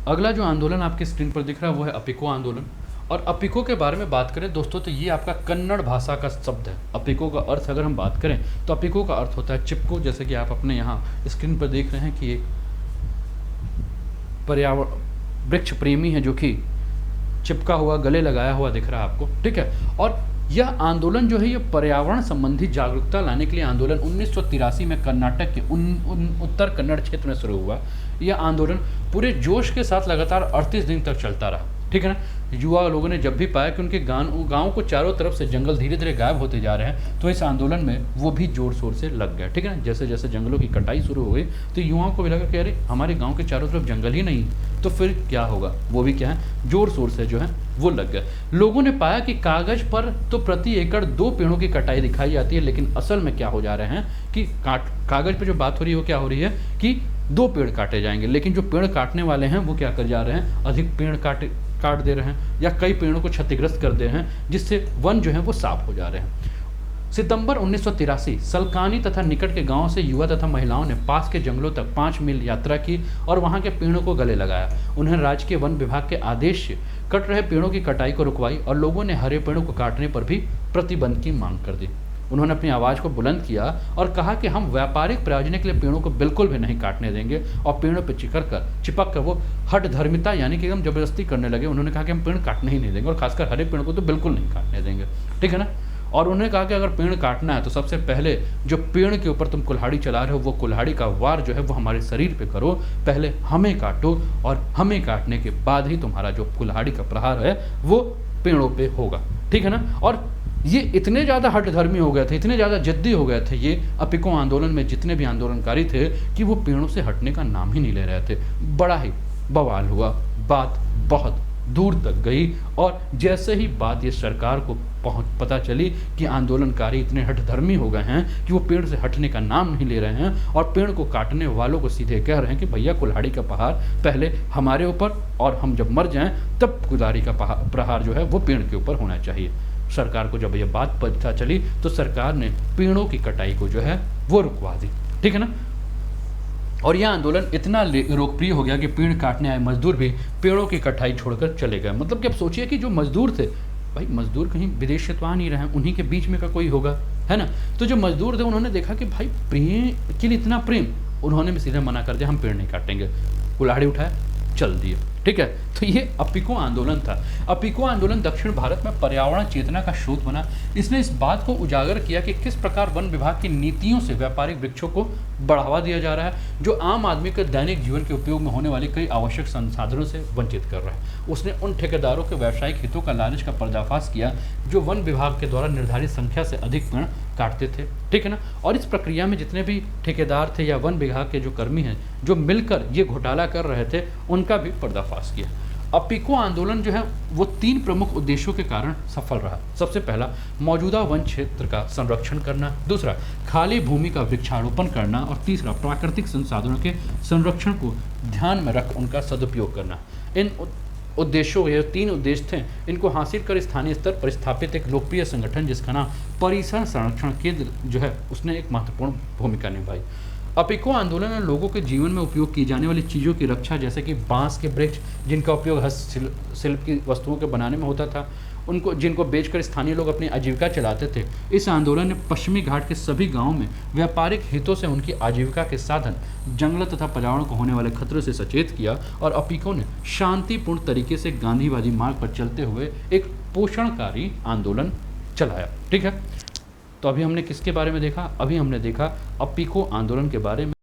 अगला जो आंदोलन आपकी स्क्रीन पर दिख रहा है वो है अपिको आंदोलन। और अपिको के बारे में बात करें दोस्तों तो ये आपका कन्नड़ भाषा का शब्द है। अपिको का अर्थ अगर हम बात करें तो अपिको का अर्थ होता है चिपको, जैसे कि आप अपने यहाँ स्क्रीन पर देख रहे हैं कि एक पर्यावरण वृक्ष प्रेमी है जो कि चिपका हुआ गले लगाया हुआ दिख रहा है आपको, ठीक है। और यह आंदोलन जो है ये पर्यावरण संबंधी जागरूकता लाने के लिए आंदोलन 1983 में कर्नाटक के उत्तर कन्नड़ क्षेत्र में शुरू हुआ। यह आंदोलन पूरे जोश के साथ लगातार 38 दिन तक चलता रहा, ठीक है ना। युवा लोगों ने जब भी पाया कि उनके गांव को चारों तरफ से जंगल धीरे धीरे गायब होते जा रहे हैं तो इस आंदोलन में वो भी जोर शोर से लग गया, ठीक है ना। जैसे जैसे जंगलों की कटाई शुरू हो गई तो युवाओं को भी लगा कि अरे हमारे गांव के चारों तरफ जंगल ही नहीं, तो फिर क्या होगा, वो भी क्या है जोर शोर से जो है वो लग गए। लोगों ने पाया कि कागज पर तो प्रति एकड़ 2 पेड़ों की कटाई दिखाई जाती है, लेकिन असल में क्या हो जा रहे हैं कि कागज पर जो बात हो रही है वो क्या हो रही है कि 2 पेड़ काटे जाएंगे, लेकिन जो पेड़ काटने वाले हैं वो क्या कर जा रहे हैं, अधिक पेड़ काट दे रहे हैं या कई पेड़ों को क्षतिग्रस्त कर दे रहे हैं, जिससे वन जो है वो साफ हो जा रहे हैं। सितंबर 1983 सलकानी तथा निकट के गांव से युवा तथा महिलाओं ने पास के जंगलों तक 5 मील यात्रा की और वहां के पेड़ों को गले लगाया। उन्हें राज्य के वन विभाग के आदेश से कट रहे पेड़ों की कटाई को रुकवाई और लोगों ने हरे पेड़ों को काटने पर भी प्रतिबंध की मांग कर दी। उन्होंने अपनी आवाज़ को बुलंद किया और कहा कि हम व्यापारिक प्रयोजन के लिए पेड़ों को बिल्कुल भी नहीं काटने देंगे, और पेड़ों पर चिपक कर वो हठ धर्मिता यानी कि हम जबरदस्ती करने लगे। उन्होंने कहा कि हम पेड़ काटने ही नहीं देंगे और खासकर हरे पेड़ को तो बिल्कुल नहीं काटने देंगे, ठीक है ना। और उन्होंने कहा कि अगर पेड़ काटना है तो सबसे पहले जो पेड़ के ऊपर तुम कुल्हाड़ी चला रहे हो वो कुल्हाड़ी का वार जो है वो हमारे शरीर पे करो, पहले हमें काटो और हमें काटने के बाद ही तुम्हारा जो कुल्हाड़ी का प्रहार है वो पेड़ों पे होगा, ठीक है ना। और ये इतने ज़्यादा हठधर्मी हो गए थे, इतने ज़्यादा जिद्दी हो गए थे ये अपिको आंदोलन में जितने भी आंदोलनकारी थे कि वो पेड़ों से हटने का नाम ही नहीं ले रहे थे। बड़ा ही बवाल हुआ, बात बहुत दूर तक गई और जैसे ही बात ये सरकार को पता चली कि आंदोलनकारी इतने हठधर्मी हो गए हैं कि वो पेड़ से हटने का नाम नहीं ले रहे हैं और पेड़ को काटने वालों को सीधे कह रहे हैं कि भैया कुल्हाड़ी का प्रहार पहले हमारे ऊपर और हम जब मर जाएं तब कुल्हाड़ी का प्रहार जो है वो पेड़ के ऊपर होना चाहिए। सरकार को जब ये बात पता चली तो सरकार ने पेड़ों की कटाई को जो है वो रुकवा दी, ठीक है ना। और यह आंदोलन इतना लोकप्रिय हो गया कि पेड़ काटने आए मजदूर भी पेड़ों की कटाई छोड़कर चले गए। मतलब कि अब सोचिए कि जो मजदूर थे, भाई मजदूर कहीं विदेश से तो आ नहीं रहे हैं, उन्हीं के बीच में का कोई होगा, है ना। तो जो मजदूर थे उन्होंने देखा कि भाई प्रेम के लिए इतना प्रेम, उन्होंने भी सीधे मना कर दिया, हम पेड़ नहीं काटेंगे, कुल्हाड़ी उठाए चल दिए, ठीक है। तो ये अपिको आंदोलन था। अपिको आंदोलन दक्षिण भारत में पर्यावरण चेतना का स्रोत बना। इसने इस बात को उजागर किया कि किस प्रकार वन विभाग की नीतियों से व्यापारिक वृक्षों को बढ़ावा दिया जा रहा है, जो आम आदमी के दैनिक जीवन के उपयोग में होने वाले कई आवश्यक संसाधनों से वंचित कर रहा है। उसने उन ठेकेदारों के व्यावसायिक हितों का लालच का पर्दाफाश किया जो वन विभाग के द्वारा निर्धारित संख्या से अधिक पेड़ काटते थे, ठीक है ना। और इस प्रक्रिया में जितने भी ठेकेदार थे या वन विभाग के जो कर्मी हैं जो मिलकर ये घोटाला कर रहे थे उनका भी पर्दाफाश किया। अपिको आंदोलन जो है वो 3 प्रमुख उद्देश्यों के कारण सफल रहा। सबसे पहला मौजूदा वन क्षेत्र का संरक्षण करना, दूसरा खाली भूमि का वृक्षारोपण करना और तीसरा प्राकृतिक संसाधनों के संरक्षण को ध्यान में रख उनका सदुपयोग करना। इन उद्देश्यों, ये 3 उद्देश्य थे, इनको हासिल कर स्थानीय स्तर पर स्थापित एक लोकप्रिय संगठन जिसका नाम परिसर संरक्षण केंद्र जो है उसने एक महत्वपूर्ण भूमिका निभाई। अपिको आंदोलन ने लोगों के जीवन में उपयोग की जाने वाली चीज़ों की रक्षा, जैसे कि बांस के वृक्ष जिनका उपयोग हस्तशिल्प की वस्तुओं के बनाने में होता था, उनको जिनको बेचकर स्थानीय लोग अपनी आजीविका चलाते थे। इस आंदोलन ने पश्चिमी घाट के सभी गांवों में व्यापारिक हितों से उनकी आजीविका के साधन जंगल तथा पर्यावरण को होने वाले खतरे से सचेत किया और अपिको ने शांतिपूर्ण तरीके से गांधीवादी मार्ग पर चलते हुए एक पोषणकारी आंदोलन चलाया, ठीक है। तो अभी हमने किसके बारे में देखा, अभी हमने देखा अपिको आंदोलन के बारे में।